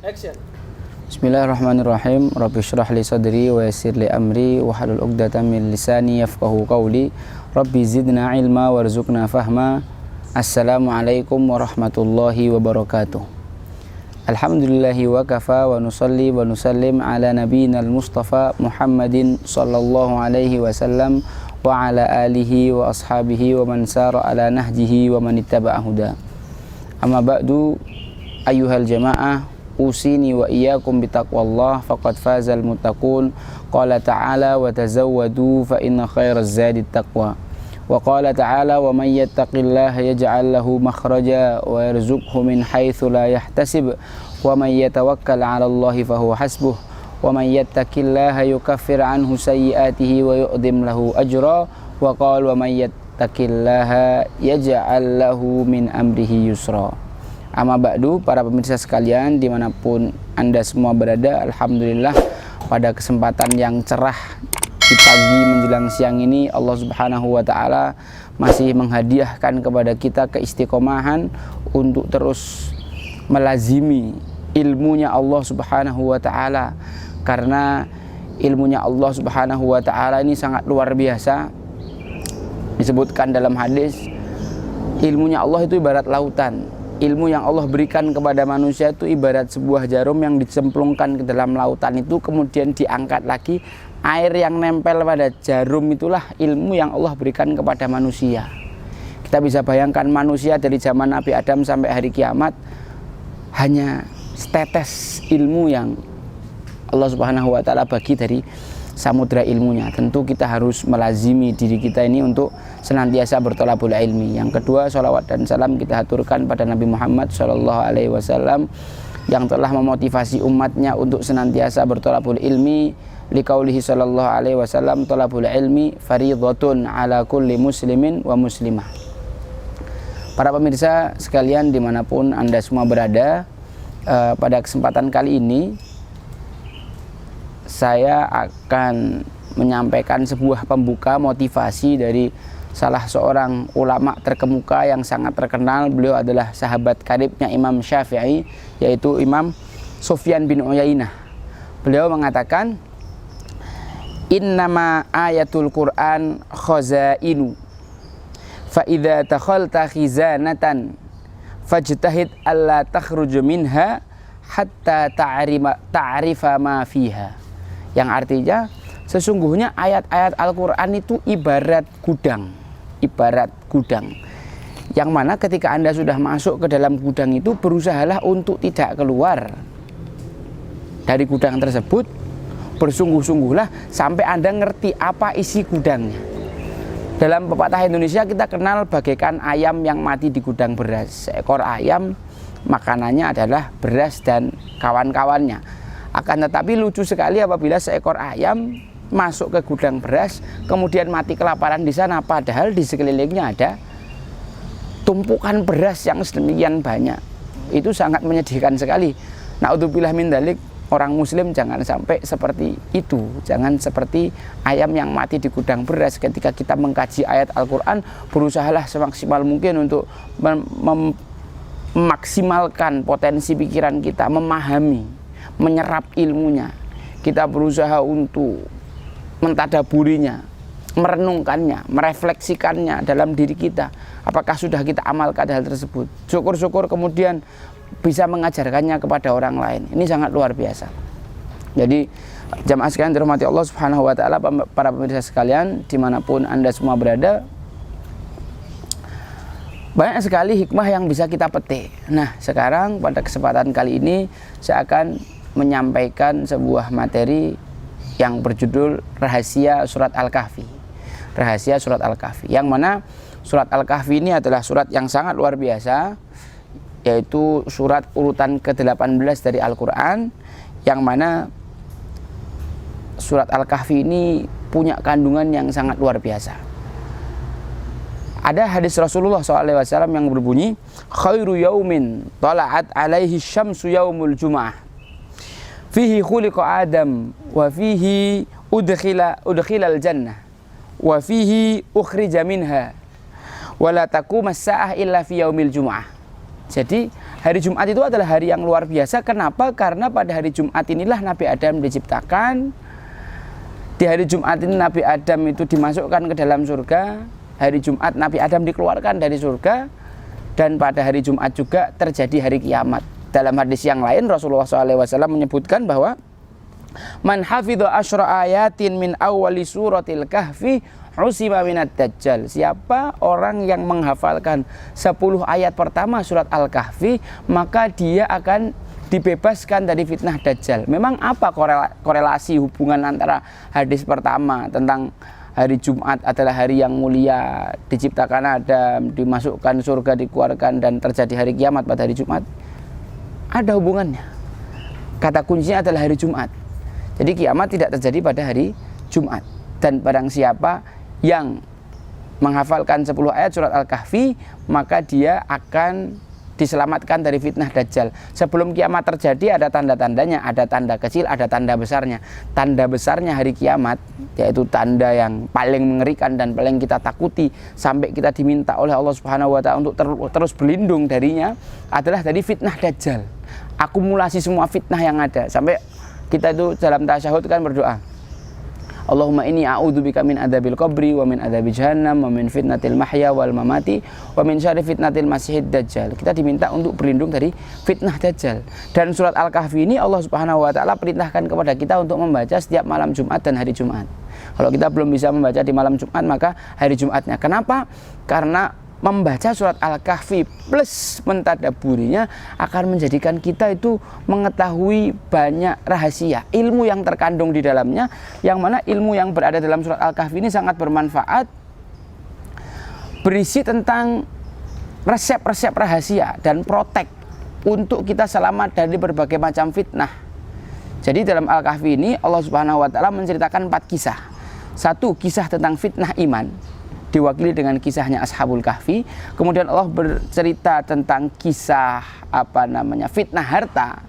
Action. Bismillahirrahmanirrahim. Rabbi shrah li sadri wa yassir li amri wahlul 'uqdatam min lisani yafqahu qawli. Rabbi zidna ilma warzuqna fahma. Assalamualaikum warahmatullahi wabarakatuh. Alhamdulillahi wa kafa wa nusalli wa nusallim ala nabiyyinal mustafa Muhammadin sallallahu alaihi wasallam wa ala alihi wa ashabihi wa man sara ala nahjihi wa man ittaba'a huda. Amma ba'du, ayyuhal jamaah, usini wa iyyakum bitaqwallah faqad fazal muttaqun. Qala ta'ala wa tazawwadu fa inna khairaz zadi taqwa. Wa qala ta'ala wa man yattaqillaha yaj'al lahu makhraja wa yarzuqhu min haitsu la yahtasib wa man yatawakkal 'ala Allahi fahuwa hasbuh wa man yattaqillaha yukaffir 'anhu sayyi'atihi wa yu'dhim lahu ajra wa qala wa man yattaqillaha yaj'al lahu min amrihi yusra. Amma ba'du, para pemirsa sekalian dimanapun Anda semua berada, alhamdulillah pada kesempatan yang cerah di pagi menjelang siang ini Allah subhanahu wa ta'ala masih menghadiahkan kepada kita keistiqomahan untuk terus melazimi ilmunya Allah subhanahu wa ta'ala, karena ilmunya Allah subhanahu wa ta'ala ini sangat luar biasa. Disebutkan dalam hadis, ilmunya Allah itu ibarat lautan. Ilmu yang Allah berikan kepada manusia itu ibarat sebuah jarum yang dicemplungkan ke dalam lautan itu, kemudian diangkat lagi. Air yang nempel pada jarum itulah ilmu yang Allah berikan kepada manusia. Kita bisa bayangkan manusia dari zaman Nabi Adam sampai hari kiamat hanya setetes ilmu yang Allah subhanahu wa ta'ala bagi dari samudra ilmunya. Tentu kita harus melazimi diri kita ini untuk senantiasa bertolabul ilmi. Yang kedua, sholawat dan salam kita haturkan pada Nabi Muhammad SAW yang telah memotivasi umatnya untuk senantiasa bertolabul ilmi. Liqaulihi sallallahu alaihi wasallam, tolabul ilmi faridhatun ala kulli muslimin wa muslimah. Para pemirsa sekalian dimanapun Anda semua berada, pada kesempatan kali ini saya akan menyampaikan sebuah pembuka motivasi dari salah seorang ulama terkemuka yang sangat terkenal. Beliau adalah sahabat karibnya Imam Syafi'i, yaitu Imam Sufyan bin Uyainah. Beliau mengatakan, innama ayatul Qur'an khazainu fa idza takhalta khizanatan fajtahid alla takhruj minha hatta ta'rifa ma fiha. Yang artinya sesungguhnya ayat-ayat Al-Quran itu ibarat gudang. Yang mana ketika Anda sudah masuk ke dalam gudang itu, berusahalah untuk tidak keluar dari gudang tersebut. Bersungguh-sungguhlah sampai Anda ngerti apa isi gudangnya. Dalam pepatah Indonesia kita kenal bagaikan ayam yang mati di gudang beras. Seekor ayam makanannya adalah beras dan kawan-kawannya. Akan tetapi lucu sekali apabila seekor ayam masuk ke gudang beras kemudian mati kelaparan di sana, padahal di sekelilingnya ada tumpukan beras yang sedemikian banyak. Itu sangat menyedihkan sekali. Na'udzubillah min dzalik. Orang muslim jangan sampai seperti itu. Jangan seperti ayam yang mati di gudang beras. Ketika kita mengkaji ayat Al-Quran, berusahalah semaksimal mungkin untuk memaksimalkan potensi pikiran kita, memahami, menyerap ilmunya. Kita berusaha untuk mentadaburinya, merenungkannya, merefleksikannya dalam diri kita. Apakah sudah kita amalkan hal tersebut? Syukur-syukur kemudian bisa mengajarkannya kepada orang lain. Ini sangat luar biasa. Jadi jamaah sekalian dirahmati Allah subhanahu wa ta'ala, para pemirsa sekalian dimanapun Anda semua berada, banyak sekali hikmah yang bisa kita petik. Nah, sekarang pada kesempatan kali ini saya akan menyampaikan sebuah materi yang berjudul Rahasia Surat Al-Kahfi. Rahasia Surat Al-Kahfi, yang mana Surat Al-Kahfi ini adalah surat yang sangat luar biasa, yaitu surat urutan ke-18 dari Al-Quran, yang mana Surat Al-Kahfi ini punya kandungan yang sangat luar biasa. Ada hadis Rasulullah SAW yang berbunyi, khairu yaumin tala'at alaihi syamsu yaumul jum'ah fihi khuliqa Adam wa fihi udkhilal jannah wa fihi ukhrija minha wa la taqumas sa'ah illa fi yaumil jum'ah. Jadi hari Jumat itu adalah hari yang luar biasa. Kenapa? Karena pada hari Jumat inilah Nabi Adam diciptakan. Di hari Jumat ini Nabi Adam itu dimasukkan ke dalam surga. Hari Jumat Nabi Adam dikeluarkan dari surga. Dan pada hari Jumat juga terjadi hari kiamat. Dalam hadis yang lain Rasulullah SAW menyebutkan bahwa man hafidha asyra ayatin min awwali suratil kahfi usima minad dajjal. Siapa orang yang menghafalkan 10 ayat pertama surat Al-Kahfi, maka dia akan dibebaskan dari fitnah dajjal. Memang apa korelasi hubungan antara hadis pertama tentang hari Jumat adalah hari yang mulia, diciptakan Adam, dimasukkan surga, dikeluarkan, dan terjadi hari kiamat pada hari Jumat? Ada hubungannya. Kata kuncinya adalah hari Jumat. Jadi kiamat tidak terjadi pada hari Jumat. Dan barang siapa yang menghafalkan 10 ayat surat Al-Kahfi, maka dia akan diselamatkan dari fitnah dajjal. Sebelum kiamat terjadi ada tanda-tandanya, ada tanda kecil, ada tanda besarnya. Tanda besarnya hari kiamat, yaitu tanda yang paling mengerikan dan paling kita takuti sampai kita diminta oleh Allah Subhanahu wa taala untuk terus berlindung darinya, adalah dari fitnah dajjal. Akumulasi semua fitnah yang ada. Sampai kita itu dalam tasyahud kan berdoa, Allahumma inni a'udzubika min adzabil qabri wa min adzabi jahannam wa min fitnatil mahya wal mamati wa min syarri fitnatil masiihid dajjal. Kita diminta untuk berlindung dari fitnah dajjal. Dan surat Al-Kahfi ini Allah Subhanahu wa taala perintahkan kepada kita untuk membaca setiap malam Jumat dan hari Jumat. Kalau kita belum bisa membaca di malam Jumat, maka hari Jumatnya. Kenapa? Karena membaca surat Al-Kahfi plus mentadaburinya akan menjadikan kita itu mengetahui banyak rahasia, ilmu yang terkandung di dalamnya, yang mana ilmu yang berada dalam surat Al-Kahfi ini sangat bermanfaat, berisi tentang resep-resep rahasia dan protek untuk kita selamat dari berbagai macam fitnah. Jadi dalam Al-Kahfi ini Allah Subhanahu wa taala menceritakan 4 kisah. 1, kisah tentang fitnah iman, diwakili dengan kisahnya Ashabul Kahfi. Kemudian Allah bercerita tentang kisah fitnah harta.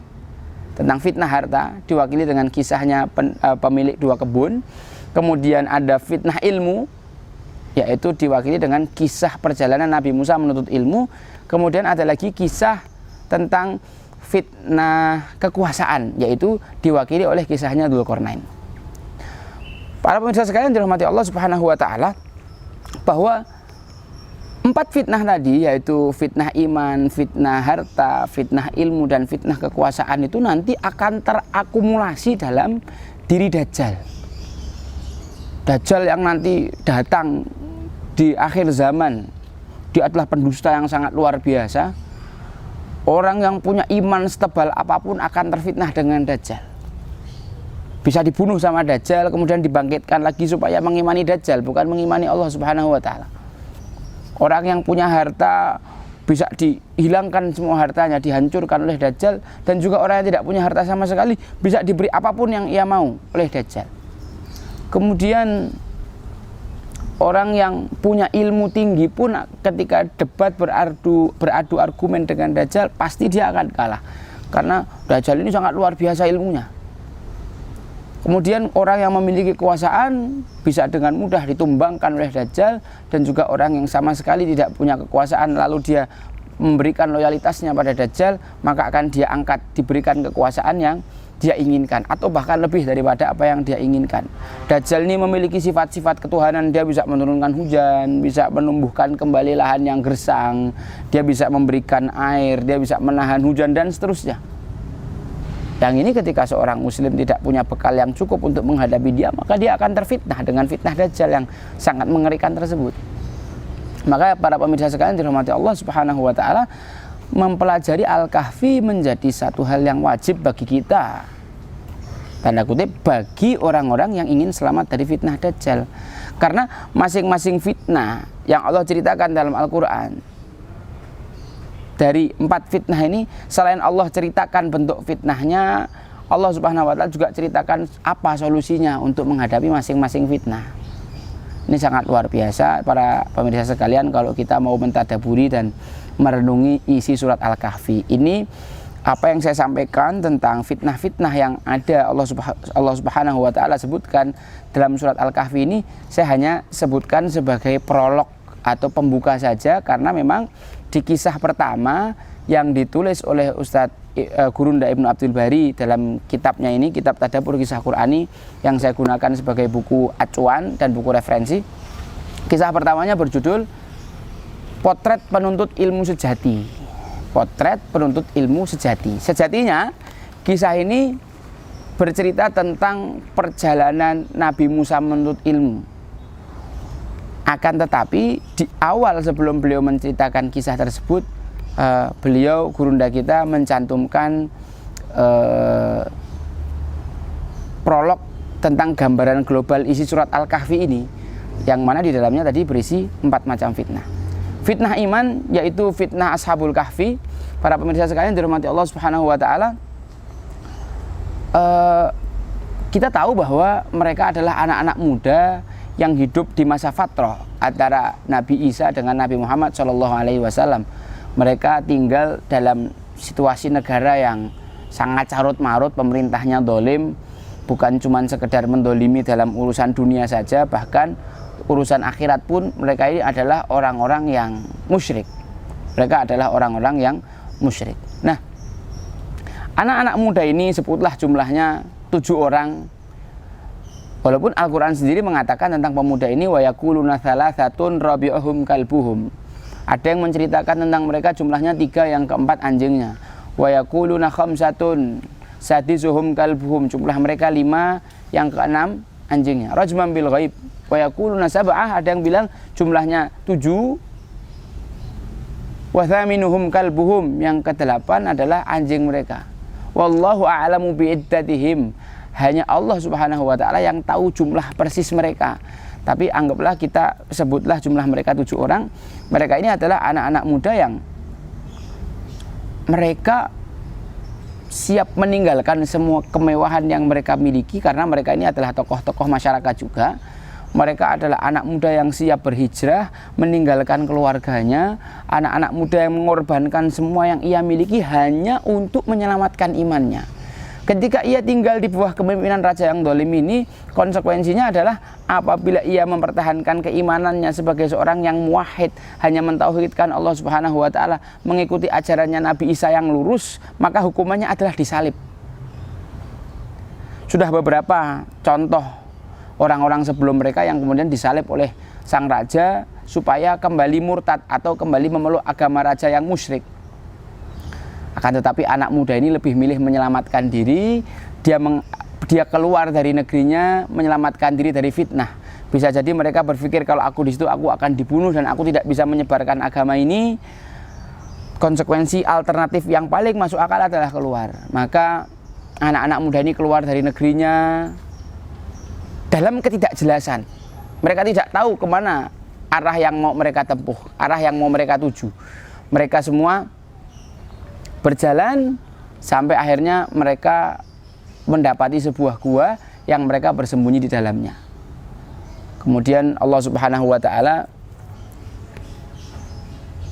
Tentang fitnah harta diwakili dengan kisahnya pemilik 2 kebun. Kemudian ada fitnah ilmu, yaitu diwakili dengan kisah perjalanan Nabi Musa menuntut ilmu. Kemudian ada lagi kisah tentang fitnah kekuasaan, yaitu diwakili oleh kisahnya Dzulqarnain. Para pemirsa sekalian dirahmati Allah Subhanahu wa taala, bahwa 4 fitnah tadi, yaitu fitnah iman, fitnah harta, fitnah ilmu, dan fitnah kekuasaan itu nanti akan terakumulasi dalam diri Dajjal. Dajjal yang nanti datang di akhir zaman, dia adalah pendusta yang sangat luar biasa. Orang yang punya iman setebal apapun akan terfitnah dengan Dajjal. Bisa dibunuh sama Dajjal, kemudian dibangkitkan lagi supaya mengimani Dajjal, bukan mengimani Allah Subhanahu wa taala. Orang yang punya harta bisa dihilangkan semua hartanya, dihancurkan oleh Dajjal, dan juga orang yang tidak punya harta sama sekali bisa diberi apapun yang ia mau oleh Dajjal. Kemudian orang yang punya ilmu tinggi pun ketika debat beradu argumen dengan Dajjal, pasti dia akan kalah, karena Dajjal ini sangat luar biasa ilmunya. Kemudian orang yang memiliki kekuasaan bisa dengan mudah ditumbangkan oleh Dajjal, dan juga orang yang sama sekali tidak punya kekuasaan lalu dia memberikan loyalitasnya pada Dajjal, maka akan dia angkat, diberikan kekuasaan yang dia inginkan, atau bahkan lebih daripada apa yang dia inginkan. Dajjal ini memiliki sifat-sifat ketuhanan, dia bisa menurunkan hujan, bisa menumbuhkan kembali lahan yang gersang, dia bisa memberikan air, dia bisa menahan hujan, dan seterusnya. Yang ini ketika seorang muslim tidak punya bekal yang cukup untuk menghadapi dia, maka dia akan terfitnah dengan fitnah Dajjal yang sangat mengerikan tersebut. Maka para pemirsa sekalian dirahmati Allah Subhanahu wa taala, mempelajari Al-Kahfi menjadi satu hal yang wajib bagi kita, tanda kutip, bagi orang-orang yang ingin selamat dari fitnah Dajjal. Karena masing-masing fitnah yang Allah ceritakan dalam Al-Quran, dari 4 fitnah ini, selain Allah ceritakan bentuk fitnahnya, Allah Subhanahu wa taala juga ceritakan apa solusinya untuk menghadapi masing-masing fitnah. Ini sangat luar biasa para pemirsa sekalian kalau kita mau mentadaburi dan merenungi isi surat Al-Kahfi. Ini apa yang saya sampaikan tentang fitnah-fitnah yang ada Allah Subhanahu wa taala sebutkan dalam surat Al-Kahfi ini, saya hanya sebutkan sebagai prolog atau pembuka saja, karena memang di kisah pertama yang ditulis oleh Ustadz Gurunda Ibnu Abdul Bari dalam kitabnya ini, kitab Tadabbur Kisah Qur'ani yang saya gunakan sebagai buku acuan dan buku referensi. Kisah pertamanya berjudul Potret Penuntut Ilmu Sejati. Potret Penuntut Ilmu Sejati. Sejatinya kisah ini bercerita tentang perjalanan Nabi Musa menuntut ilmu. Akan tetapi di awal sebelum beliau menceritakan kisah tersebut, beliau Gurunda kita mencantumkan prolog tentang gambaran global isi surat Al-Kahfi ini, yang mana di dalamnya tadi berisi 4 macam fitnah. Fitnah iman, yaitu fitnah Ashabul Kahfi. Para pemirsa sekalian dirahmati Allah Subhanahu wa taala, kita tahu bahwa mereka adalah anak-anak muda yang hidup di masa fatrah antara Nabi Isa dengan Nabi Muhammad SAW. Mereka tinggal dalam situasi negara yang sangat carut-marut, pemerintahnya dolim, bukan cuma sekedar mendolimi dalam urusan dunia saja, bahkan urusan akhirat pun mereka ini adalah orang-orang yang musyrik. Mereka adalah orang-orang yang musyrik. Nah, anak-anak muda ini sebutlah jumlahnya 7 orang. Walaupun Al-Quran sendiri mengatakan tentang pemuda ini, wa yaquluna thalathatun rabi'uhum kalbuhum. Ada yang menceritakan tentang mereka jumlahnya 3, yang keempat anjingnya. Wa yaquluna khamsatun sadisuhum kalbuhum. Jumlah mereka 5, yang keenam anjingnya. Rajman bil ghaib. Wa yaquluna sab'ah. Ada yang bilang jumlahnya 7. Wa thaminuhum kalbuhum. Yang ke-8 adalah anjing mereka. Wallahu a'lamu bi'iddatihim. Hanya Allah Subhanahu wa taala yang tahu jumlah persis mereka. Tapi anggaplah kita sebutlah jumlah mereka 7 orang. Mereka ini adalah anak-anak muda yang mereka siap meninggalkan semua kemewahan yang mereka miliki, karena mereka ini adalah tokoh-tokoh masyarakat juga. Mereka adalah anak muda yang siap berhijrah, meninggalkan keluarganya. Anak-anak muda yang mengorbankan semua yang ia miliki hanya untuk menyelamatkan imannya. Ketika ia tinggal di bawah kepemimpinan raja yang dolim ini, konsekuensinya adalah apabila ia mempertahankan keimanannya sebagai seorang yang muwahhid, hanya mentauhidkan Allah Subhanahu wa taala, mengikuti ajarannya Nabi Isa yang lurus, maka hukumannya adalah disalib. Sudah beberapa contoh orang-orang sebelum mereka yang kemudian disalib oleh sang raja supaya kembali murtad atau kembali memeluk agama raja yang musyrik. Akan tetapi anak muda ini lebih milih menyelamatkan diri. Dia keluar dari negerinya, menyelamatkan diri dari fitnah. Bisa jadi mereka berpikir kalau aku di situ aku akan dibunuh dan aku tidak bisa menyebarkan agama ini. Konsekuensi alternatif yang paling masuk akal adalah keluar. Maka anak-anak muda ini keluar dari negerinya dalam ketidakjelasan. Mereka tidak tahu kemana arah yang mau mereka tempuh, arah yang mau mereka tuju. Mereka semua berjalan sampai akhirnya mereka mendapati sebuah gua yang mereka bersembunyi di dalamnya. Kemudian Allah Subhanahu wa taala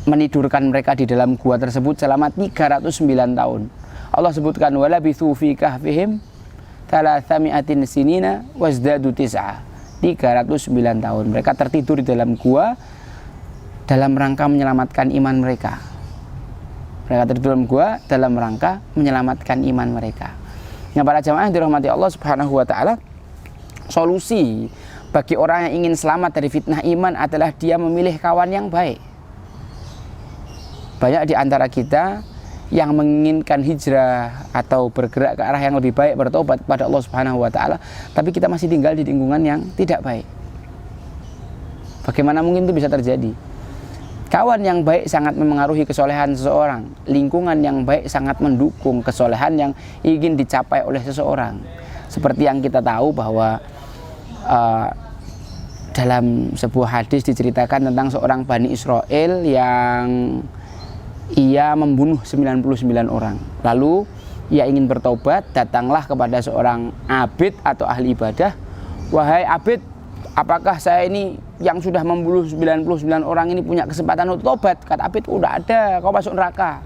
menidurkan mereka di dalam gua tersebut selama 309 tahun. Allah sebutkan walabithu fi kahfihim 300 sinina wazdadu 9. 309 tahun mereka tertidur di dalam gua dalam rangka menyelamatkan iman mereka. Mereka tertidur dalam gua dalam rangka menyelamatkan iman mereka. Nah, para jamaah yang dirahmati Allah Subhanahu wa taala, solusi bagi orang yang ingin selamat dari fitnah iman adalah dia memilih kawan yang baik. Banyak di antara kita yang menginginkan hijrah atau bergerak ke arah yang lebih baik, bertobat kepada Allah Subhanahu wa taala, tapi kita masih tinggal di lingkungan yang tidak baik. Bagaimana mungkin itu bisa terjadi? Kawan yang baik sangat memengaruhi kesolehan seseorang. Lingkungan yang baik sangat mendukung kesolehan yang ingin dicapai oleh seseorang. Seperti yang kita tahu bahwa dalam sebuah hadis diceritakan tentang seorang Bani Israel yang ia membunuh 99 orang. Lalu ia ingin bertobat, datanglah kepada seorang abid atau ahli ibadah. Wahai abid, apakah saya ini yang sudah membunuh 99 orang ini punya kesempatan untuk tobat? Kata abid, udah ada, kau masuk neraka.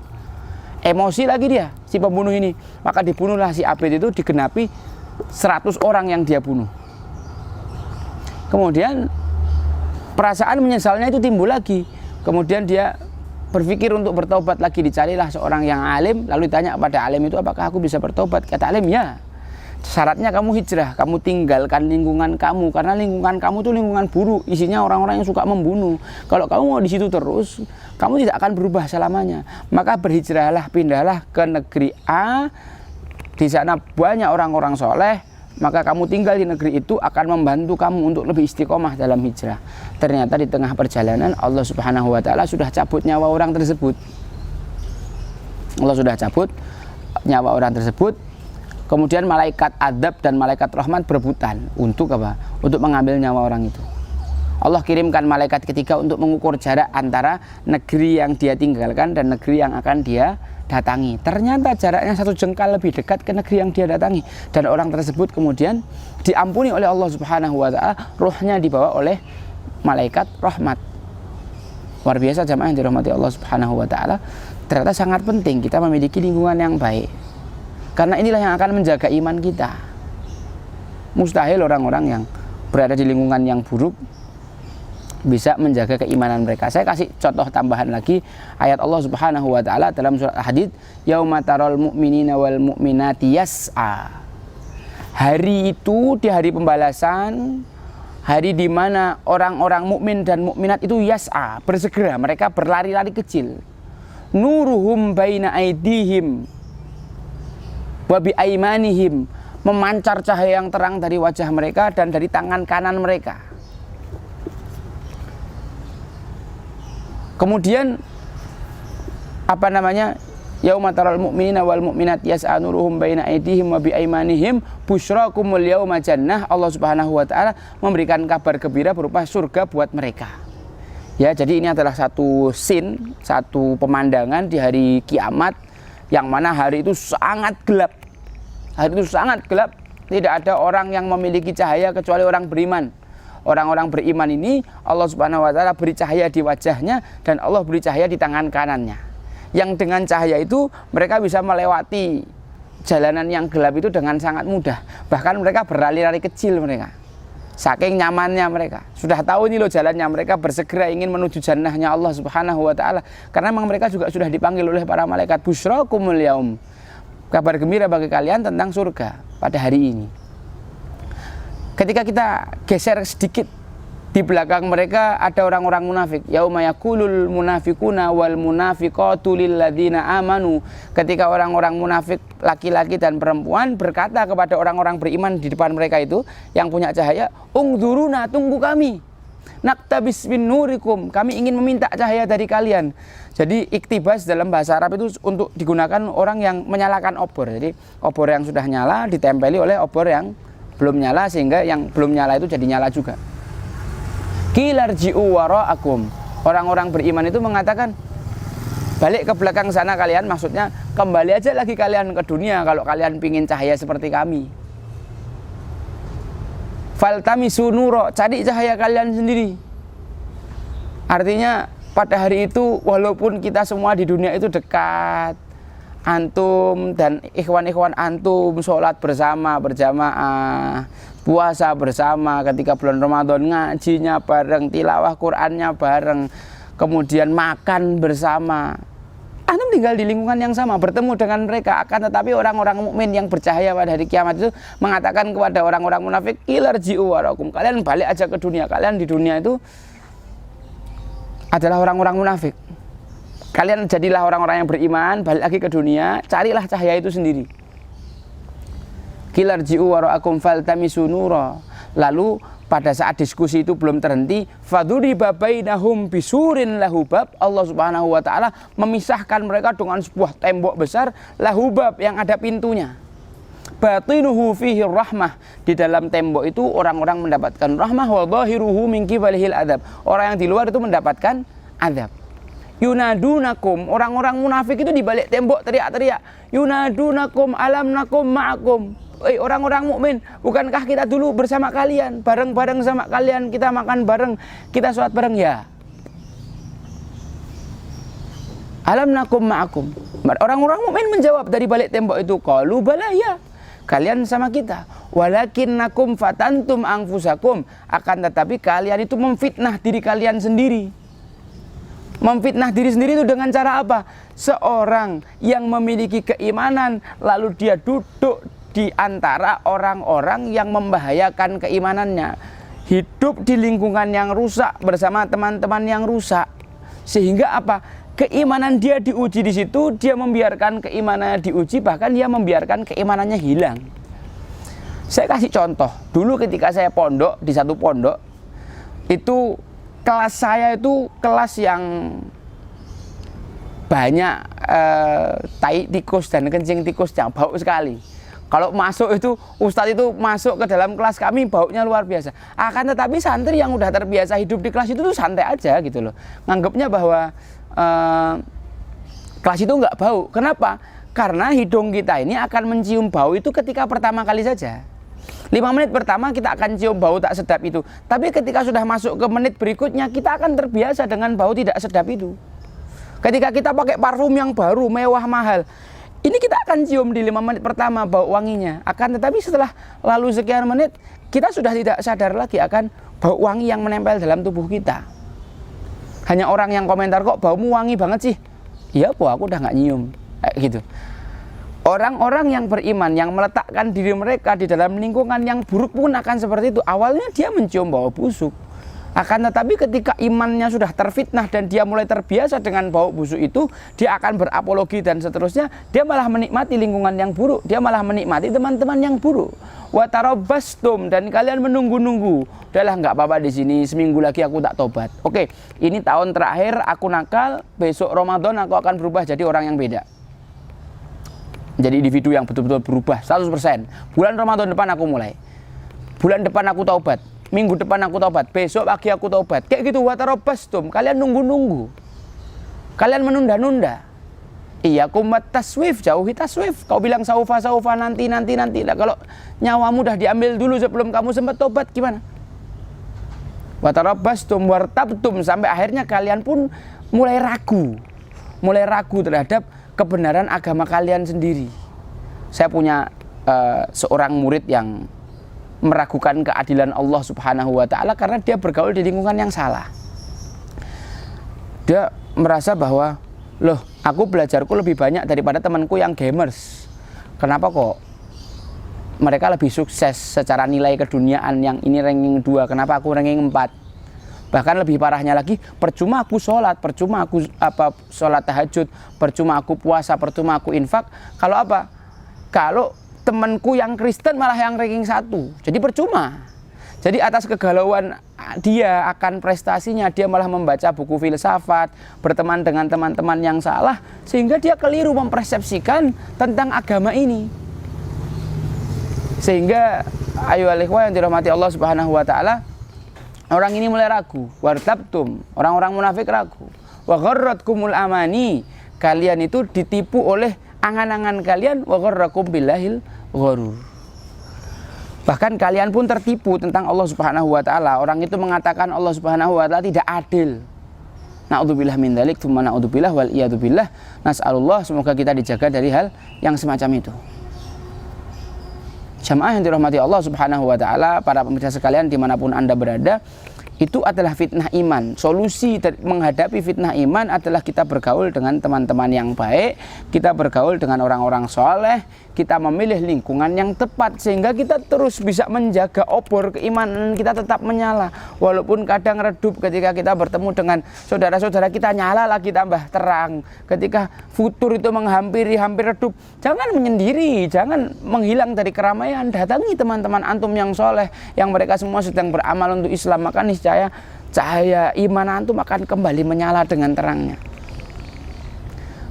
Emosi lagi dia, si pembunuh ini. Maka dibunuhlah si abid itu, digenapi 100 orang yang dia bunuh. Kemudian perasaan menyesalnya itu timbul lagi. Kemudian dia berpikir untuk bertobat lagi, dicarilah seorang yang alim, lalu ditanya kepada alim itu, apakah aku bisa bertobat? Kata alim, ya. Syaratnya kamu hijrah, kamu tinggalkan lingkungan kamu, karena lingkungan kamu itu lingkungan buruk, isinya orang-orang yang suka membunuh. Kalau kamu mau di situ terus, kamu tidak akan berubah selamanya. Maka berhijrahlah, pindahlah ke negeri A, di sana banyak orang-orang soleh, maka kamu tinggal di negeri itu akan membantu kamu untuk lebih istiqomah dalam hijrah. Ternyata di tengah perjalanan Allah Subhanahu wa Ta'ala sudah cabut nyawa orang tersebut. Allah sudah cabut nyawa orang tersebut. Kemudian malaikat adab dan malaikat rahmat berebutan untuk apa? Untuk mengambil nyawa orang itu. Allah kirimkan malaikat ketiga untuk mengukur jarak antara negeri yang dia tinggalkan dan negeri yang akan dia datangi. Ternyata jaraknya 1 jengkal lebih dekat ke negeri yang dia datangi, dan orang tersebut kemudian diampuni oleh Allah Subhanahu wa Ta'ala, ruhnya dibawa oleh malaikat rahmat. Luar biasa jamaah yang dirahmati Allah Subhanahu wa Ta'ala. Ternyata sangat penting kita memiliki lingkungan yang baik, karena inilah yang akan menjaga iman kita. Mustahil orang-orang yang berada di lingkungan yang buruk bisa menjaga keimanan mereka. Saya kasih contoh tambahan lagi, ayat Allah Subhanahu wa Ta'ala dalam surat Al-Hadid, yauma taral mu'minina wal mu'minati yas'a. Hari itu, di hari pembalasan, hari di mana orang-orang mukmin dan mukminat itu yas'a, bersegera, mereka berlari-lari kecil. Nuruhum baina aidihim wa bi aimanihim, memancar cahaya yang terang dari wajah mereka dan dari tangan kanan mereka. Kemudian yauma taral mu'minina wal mu'minat yas'a nuruhum baina aydihim wa bi aimanihim busyrakumul yauma jannah. Allah Subhanahu wa Ta'ala memberikan kabar gembira berupa surga buat mereka. Ya, jadi ini adalah satu scene, satu pemandangan di hari kiamat, yang mana hari itu sangat gelap. Hari itu sangat gelap, tidak ada orang yang memiliki cahaya kecuali orang beriman. Orang-orang beriman ini Allah Subhanahu wa Ta'ala beri cahaya di wajahnya, dan Allah beri cahaya di tangan kanannya. Yang dengan cahaya itu mereka bisa melewati jalanan yang gelap itu dengan sangat mudah. Bahkan mereka berlari-lari kecil mereka. Saking nyamannya mereka. Sudah tahu ini loh jalannya, mereka bersegera ingin menuju jannahnya Allah Subhanahu wa Ta'ala. Karena memang mereka juga sudah dipanggil oleh para malaikat, busyrakumul yaum, kabar gembira bagi kalian tentang surga pada hari ini. Ketika kita geser sedikit, di belakang mereka ada orang-orang munafik. Yauma yaqulul munafiquna wal munafiqatu lil ladzina amanu. Ketika orang-orang munafik laki-laki dan perempuan berkata kepada orang-orang beriman di depan mereka itu yang punya cahaya, ungdzuruna, tunggu kami. Naktabis min nurikum, kami ingin meminta cahaya dari kalian. Jadi iktibas dalam bahasa Arab itu untuk digunakan orang yang menyalakan obor. Jadi obor yang sudah nyala ditempeli oleh obor yang belum nyala, sehingga yang belum nyala itu jadi nyala juga. Kilarji'u wara'akum, orang-orang beriman itu mengatakan, balik ke belakang sana kalian, maksudnya kembali aja lagi kalian ke dunia kalau kalian pingin cahaya seperti kami. Faltamisu nuro, cari cahaya kalian sendiri. Artinya pada hari itu walaupun kita semua di dunia itu dekat, antum dan ikhwan-ikhwan antum sholat bersama, berjamaah, puasa bersama, ketika bulan Ramadan ngajinya bareng, tilawah Qur'annya bareng, kemudian makan bersama. Antum tinggal di lingkungan yang sama, bertemu dengan mereka. Akan tetapi orang-orang mukmin yang bercahaya pada hari kiamat itu mengatakan kepada orang-orang munafik, ilarji'u warakum, kalian balik aja ke dunia. Kalian di dunia itu adalah orang-orang munafik. Kalian jadilah orang-orang yang beriman, balik lagi ke dunia, carilah cahaya itu sendiri. Kilarji'u wara'akum faltamisu nura. Lalu pada saat diskusi itu belum terhenti, faduriba bainahum bisurin lahubab, Allah Subhanahu wa Ta'ala memisahkan mereka dengan sebuah tembok besar, lahubab, yang ada pintunya. Batinuhu fihi rahmah, di dalam tembok itu orang-orang mendapatkan rahmah, wa dhahiruhu min qibalihil adab, orang yang di luar itu mendapatkan adab. Yunadunakum, orang-orang munafik itu di balik tembok teriak-teriak, yunadunakum alam nakum ma'akum. Orang-orang mukmin, bukankah kita dulu bersama kalian, bareng-bareng sama kalian, kita makan bareng, kita sholat bareng? Ya. Alam nakum ma'akum. Orang-orang mukmin menjawab dari balik tembok itu, qalu bala, ya, kalian sama kita. Walakinnakum fatantum anfusakum, akan tetapi kalian itu memfitnah diri kalian sendiri. Memfitnah diri sendiri itu dengan cara apa? Seorang yang memiliki keimanan lalu dia duduk di antara orang-orang yang membahayakan keimanannya, hidup di lingkungan yang rusak bersama teman-teman yang rusak, sehingga apa? Keimanan dia diuji di situ, dia membiarkan keimanannya diuji, bahkan dia membiarkan keimanannya hilang. Saya kasih contoh, dulu ketika saya pondok di satu pondok, itu kelas saya itu kelas yang banyak tai tikus dan kencing tikus yang bau sekali. Kalau masuk itu, ustadz itu masuk ke dalam kelas kami, baunya luar biasa. Akan tetapi santri yang udah terbiasa hidup di kelas itu tuh santai aja gitu loh. Nganggapnya bahwa kelas itu nggak bau. Kenapa? Karena hidung kita ini akan mencium bau itu ketika pertama kali saja. 5 menit pertama kita akan cium bau tak sedap itu. Tapi ketika sudah masuk ke menit berikutnya, kita akan terbiasa dengan bau tidak sedap itu. Ketika kita pakai parfum yang baru, mewah, mahal, ini kita akan cium di 5 menit pertama bau wanginya. Akan tetapi setelah lalu sekian menit, kita sudah tidak sadar lagi akan bau wangi yang menempel dalam tubuh kita. Hanya orang yang komentar, kok baumu wangi banget sih? Iya po, aku udah gak nyium. Gitu. Orang-orang yang beriman, yang meletakkan diri mereka di dalam lingkungan yang buruk pun akan seperti itu. Awalnya dia mencium bau busuk. Akan tetapi ketika imannya sudah terfitnah dan dia mulai terbiasa dengan bau busuk itu, dia akan berapologi dan seterusnya. Dia malah menikmati lingkungan yang buruk. Dia malah menikmati teman-teman yang buruk. Wa tarabbastum, dan kalian menunggu-nunggu. Udahlah nggak apa-apa di sini, seminggu lagi aku tak tobat. Oke, ini tahun terakhir aku nakal, besok Ramadan aku akan berubah jadi orang yang beda. Jadi individu yang betul-betul berubah 100%. Bulan Ramadan depan aku mulai. Bulan depan aku taubat. Minggu depan aku taubat. Besok pagi aku taubat. Kayak gitu, watarobastum. Kalian nunggu-nunggu. Kalian menunda-nunda. Iya, kumat taswif, jauhi taswif. Kau bilang saufa nanti. Nah, kalau nyawamu udah diambil dulu sebelum kamu sempat taubat, gimana? Watarobastum wartabtum, sampai akhirnya kalian pun mulai ragu terhadap kebenaran agama kalian sendiri. Saya punya seorang murid yang meragukan keadilan Allah Subhanahu wa ta'ala karena dia bergaul di lingkungan yang salah. Dia merasa bahwa, loh, aku belajarku lebih banyak daripada temanku yang gamers. Kenapa kok mereka lebih sukses secara nilai keduniaan, yang ini ranking 2, kenapa aku ranking 4? Bahkan lebih parahnya lagi, percuma aku sholat, percuma aku sholat tahajud, percuma aku puasa, percuma aku infak. Kalau apa? Kalau temanku yang Kristen malah yang ranking 1, jadi percuma. Jadi atas kegalauan dia akan prestasinya, dia malah membaca buku filsafat, berteman dengan teman-teman yang salah, sehingga dia keliru mempersepsikan tentang agama ini. Sehingga ayo ikhwah yang dirahmati Allah Subhanahu wa ta'ala, orang ini mulai ragu. Wartabtum, orang-orang munafik ragu. Wa gharratkumul amani, kalian itu ditipu oleh angan-angan kalian. Wa gharrakum billahil ghurur. Bahkan kalian pun tertipu tentang Allah Subhanahu wa ta'ala. Orang itu mengatakan Allah Subhanahu wa ta'ala tidak adil. Na'udzubillah min dzalik, tsumma na'udzubillah wal iyadu billah. Nas'alullah, semoga kita dijaga dari hal yang semacam itu. Jamaah yang dirahmati Allah Subhanahu wa ta'ala, para pemirsa sekalian dimanapun Anda berada, itu adalah fitnah iman. Solusi menghadapi fitnah iman adalah kita bergaul dengan teman-teman yang baik, kita bergaul dengan orang-orang soleh, kita memilih lingkungan yang tepat, sehingga kita terus bisa menjaga obor keimanan kita tetap menyala. Walaupun kadang redup ketika kita bertemu dengan saudara-saudara kita, nyala lagi tambah terang. Ketika futur itu hampir redup, jangan menyendiri, jangan menghilang dari keramaian. Datangi teman-teman antum yang soleh, yang mereka semua sedang beramal untuk Islam, maka niscaya cahaya iman antum akan kembali menyala dengan terangnya.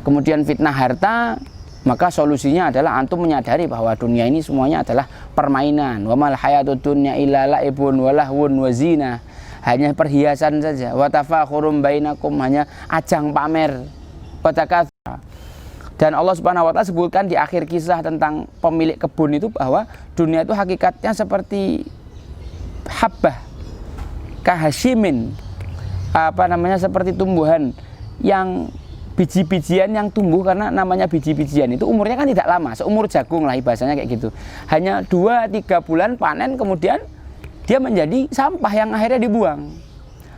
Kemudian fitnah harta, maka solusinya adalah antum menyadari bahwa dunia ini semuanya adalah permainan. Wa mal hayatud dunya illa la'ibun wa lahwun wa zina. Hanya perhiasan saja. Wa tafakhurum bainakum, hanya ajang pamer. Wa takatsur. Dan Allah Subhanahu wa ta'ala sebutkan di akhir kisah tentang pemilik kebun itu bahwa dunia itu hakikatnya seperti habbah kahashimin, seperti tumbuhan yang biji-bijian yang tumbuh, karena namanya biji-bijian itu umurnya kan tidak lama, seumur jagung lah bahasanya kayak gitu. Hanya 2-3 bulan panen, kemudian dia menjadi sampah yang akhirnya dibuang.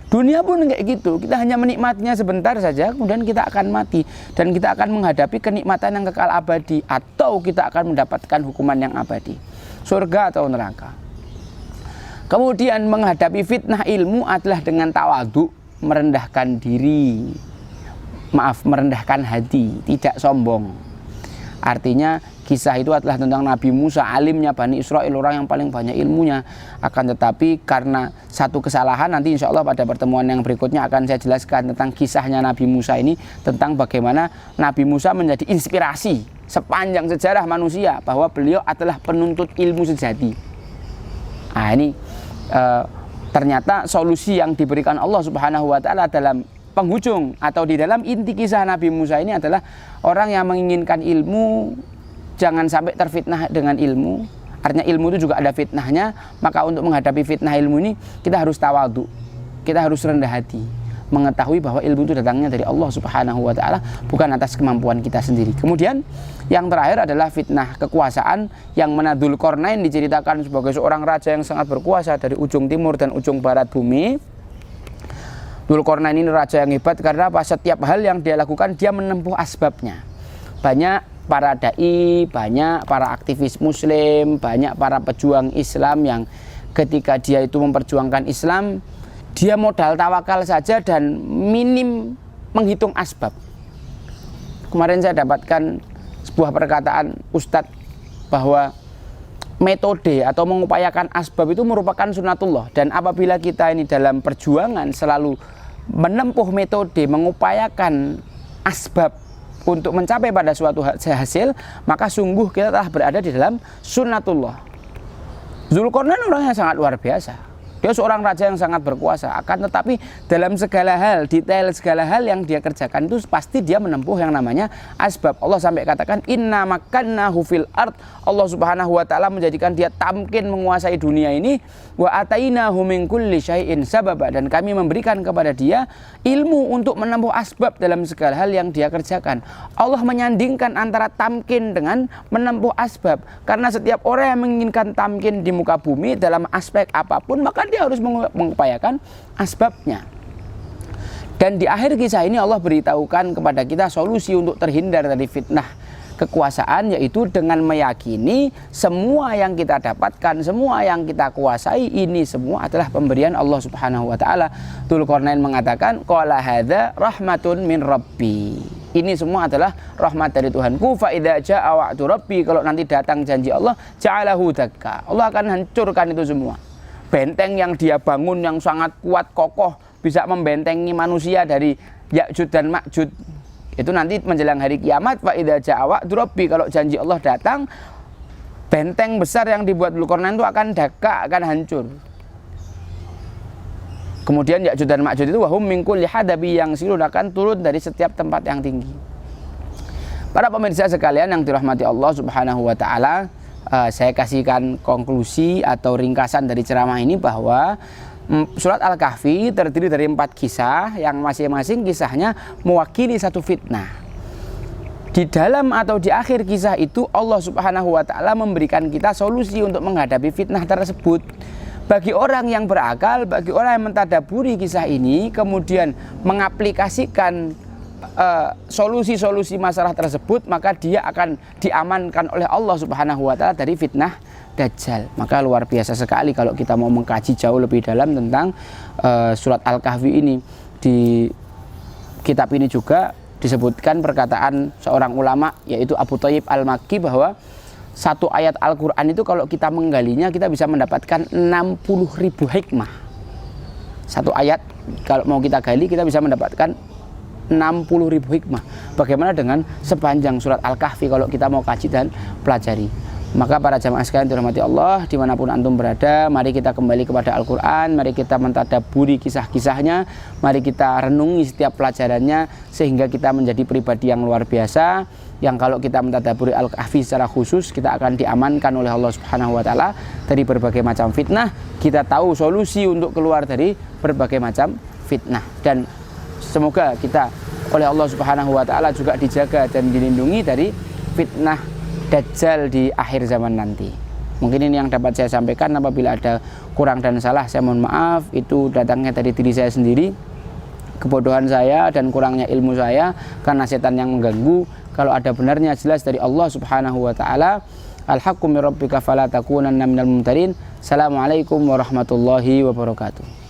Dunia pun kayak gitu, kita hanya menikmatinya sebentar saja, kemudian kita akan mati. Dan kita akan menghadapi kenikmatan yang kekal abadi, atau kita akan mendapatkan hukuman yang abadi, surga atau neraka. Kemudian menghadapi fitnah ilmu adalah dengan tawadhu, merendahkan diri, merendahkan hati, tidak sombong. Artinya kisah itu adalah tentang Nabi Musa, alimnya Bani Israel, orang yang paling banyak ilmunya. Akan tetapi karena satu kesalahan, nanti insya Allah pada pertemuan yang berikutnya akan saya jelaskan tentang kisahnya Nabi Musa ini, tentang bagaimana Nabi Musa menjadi inspirasi sepanjang sejarah manusia, bahwa beliau adalah penuntut ilmu sejati. Nah ini ternyata solusi yang diberikan Allah Subhanahu wa Ta'ala dalam penghujung atau di dalam inti kisah Nabi Musa ini adalah orang yang menginginkan ilmu jangan sampai terfitnah dengan ilmu. Artinya ilmu itu juga ada fitnahnya, maka untuk menghadapi fitnah ilmu ini kita harus tawadhu, kita harus rendah hati, mengetahui bahwa ilmu itu datangnya dari Allah Subhanahu wa Ta'ala, bukan atas kemampuan kita sendiri. Kemudian yang terakhir adalah fitnah kekuasaan, yang mana Dzulqarnain diceritakan sebagai seorang raja yang sangat berkuasa dari ujung timur dan ujung barat bumi. Dzulqarnain ini raja yang hebat karena apa? Setiap hal yang dia lakukan dia menempuh asbabnya. Banyak para dai, banyak para aktivis muslim, banyak para pejuang Islam yang ketika dia itu memperjuangkan Islam, dia modal tawakal saja dan minim menghitung asbab. Kemarin saya dapatkan sebuah perkataan Ustadz bahwa metode atau mengupayakan asbab itu merupakan sunatullah, dan apabila kita ini dalam perjuangan selalu menempuh metode mengupayakan asbab untuk mencapai pada suatu hasil, maka sungguh kita telah berada di dalam sunnatullah. Dzulqarnain orang yang sangat luar biasa. Dia seorang raja yang sangat berkuasa, akan tetapi dalam segala hal, detail segala hal yang dia kerjakan itu pasti dia menempuh yang namanya asbab. Allah sampai katakan inna makannahu fil ard. Allah Subhanahu wa Ta'ala menjadikan dia tamkin menguasai dunia ini, wa atainahu min kulli syai'in sababa, dan kami memberikan kepada dia ilmu untuk menempuh asbab dalam segala hal yang dia kerjakan. Allah menyandingkan antara tamkin dengan menempuh asbab, karena setiap orang yang menginginkan tamkin di muka bumi dalam aspek apapun, maka dia harus mengupayakan asbabnya. Dan di akhir kisah ini Allah beritahukan kepada kita solusi untuk terhindar dari fitnah kekuasaan, yaitu dengan meyakini semua yang kita dapatkan, semua yang kita kuasai ini semua adalah pemberian Allah Subhanahu wa Ta'ala. Dzulqarnain mengatakan qala hadza rahmatun min rabbi. Ini semua adalah rahmat dari Tuhanku. Fa idza jaa wa'du rabbi, kalau nanti datang janji Allah, ja'alahu dakka. Allah akan hancurkan itu semua. Benteng yang dia bangun yang sangat kuat kokoh, bisa membentengi manusia dari Ya'jud dan Ma'jud, itu nanti menjelang hari kiamat, fa idza jaa wa'du rabbi, kalau janji Allah datang, benteng besar yang dibuat Dzulqarnain itu akan dakka, akan hancur. Kemudian Ya'jud dan Ma'jud itu wahum min kulli hadabi, yang silun akan turun dari setiap tempat yang tinggi. Para pemirsa sekalian yang dirahmati Allah Subhanahu wa Ta'ala, saya kasihkan konklusi atau ringkasan dari ceramah ini bahwa surat Al-Kahfi terdiri dari 4 kisah yang masing-masing kisahnya mewakili satu fitnah. Di dalam atau di akhir kisah itu Allah Subhanahu wa Ta'ala memberikan kita solusi untuk menghadapi fitnah tersebut. Bagi orang yang berakal, bagi orang yang mentadaburi kisah ini, kemudian mengaplikasikan solusi-solusi masalah tersebut, maka dia akan diamankan oleh Allah Subhanahu wa Ta'ala dari fitnah Dajjal. Maka luar biasa sekali kalau kita mau mengkaji jauh lebih dalam tentang surat Al-Kahfi ini. Di kitab ini juga disebutkan perkataan seorang ulama, yaitu Abu Thayyib Al-Makki, bahwa satu ayat Al-Quran itu kalau kita menggalinya kita bisa mendapatkan 60.000 hikmah. Satu ayat kalau mau kita gali kita bisa mendapatkan 60.000 hikmah. Bagaimana dengan sepanjang surat Al-Kahfi kalau kita mau kaji dan pelajari? Maka para jamaah sekalian dirahmati Allah, dimanapun antum berada, mari kita kembali kepada Al-Quran, mari kita mentadaburi kisah-kisahnya, mari kita renungi setiap pelajarannya, sehingga kita menjadi pribadi yang luar biasa, yang kalau kita mentadaburi Al-Kahfi secara khusus, kita akan diamankan oleh Allah Subhanahu wa Ta'ala dari berbagai macam fitnah. Kita tahu solusi untuk keluar dari berbagai macam fitnah, dan semoga kita oleh Allah Subhanahu wa Ta'ala juga dijaga dan dilindungi dari fitnah Dajjal di akhir zaman nanti. Mungkin ini yang dapat saya sampaikan. Apabila ada kurang dan salah saya mohon maaf. Itu datangnya dari diri saya sendiri, kebodohan saya dan kurangnya ilmu saya karena setan yang mengganggu. Kalau ada benarnya jelas dari Allah Subhanahu wa taala. Al-haqqu min rabbika fala takunanna minal mumtarin. Assalamualaikum warahmatullahi wabarakatuh.